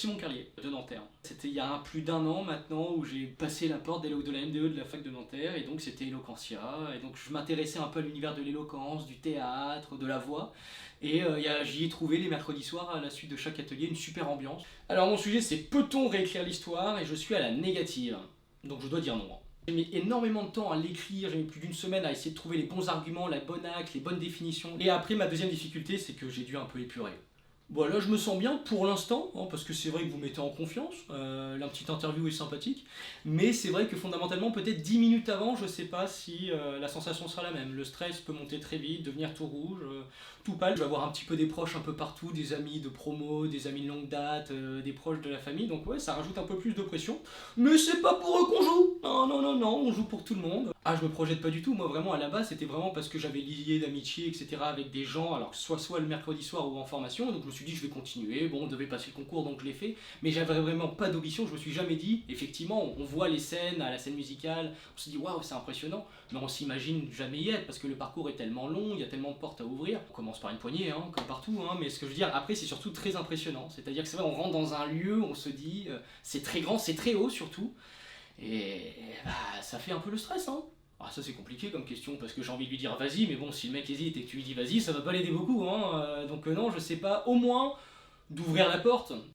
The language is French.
Simon Carlier de Nanterre. C'était il y a plus d'1 an maintenant où j'ai passé la porte de la MDE de la fac de Nanterre et donc c'était Eloquentia et donc je m'intéressais un peu à l'univers de l'éloquence, du théâtre, de la voix et j'y ai trouvé les mercredis soirs à la suite de chaque atelier une super ambiance. Alors mon sujet c'est peut-on réécrire l'histoire et je suis à la négative, donc je dois dire non. J'ai mis énormément de temps à l'écrire, j'ai mis plus d'1 semaine à essayer de trouver les bons arguments, la bonne acte, les bonnes définitions. Et après ma deuxième difficulté c'est que j'ai dû un peu épurer. Bon là je me sens bien pour l'instant, hein, parce que c'est vrai que vous mettez en confiance, la petite interview est sympathique, mais c'est vrai que fondamentalement peut-être 10 minutes avant je sais pas si la sensation sera la même. Le stress peut monter très vite, devenir tout rouge, tout pâle. Je vais avoir un petit peu des proches un peu partout, des amis de promo, des amis de longue date, des proches de la famille, donc ouais ça rajoute un peu plus de pression, mais c'est pas pour eux qu'on joue, non non non non, on joue pour tout le monde. Ah je me projette pas du tout, moi vraiment à la base c'était vraiment parce que j'avais lié d'amitié etc avec des gens, alors soit le mercredi soir ou en formation, donc je me suis dit je vais continuer, bon on devait passer le concours donc je l'ai fait, mais j'avais vraiment pas d'ambition, je me suis jamais dit, effectivement on voit les scènes à la scène musicale, on se dit waouh c'est impressionnant, mais on s'imagine jamais y être parce que le parcours est tellement long, il y a tellement de portes à ouvrir, on commence par une poignée hein, comme partout, hein, mais ce que je veux dire après c'est surtout très impressionnant, c'est-à-dire que c'est vrai on rentre dans un lieu, on se dit c'est très grand, c'est très haut surtout, et bah, ça fait un peu le stress hein. Ah ça c'est compliqué comme question parce que j'ai envie de lui dire vas-y mais bon si le mec hésite et que tu lui dis vas-y ça va pas l'aider beaucoup hein, donc non je sais pas au moins d'ouvrir la porte.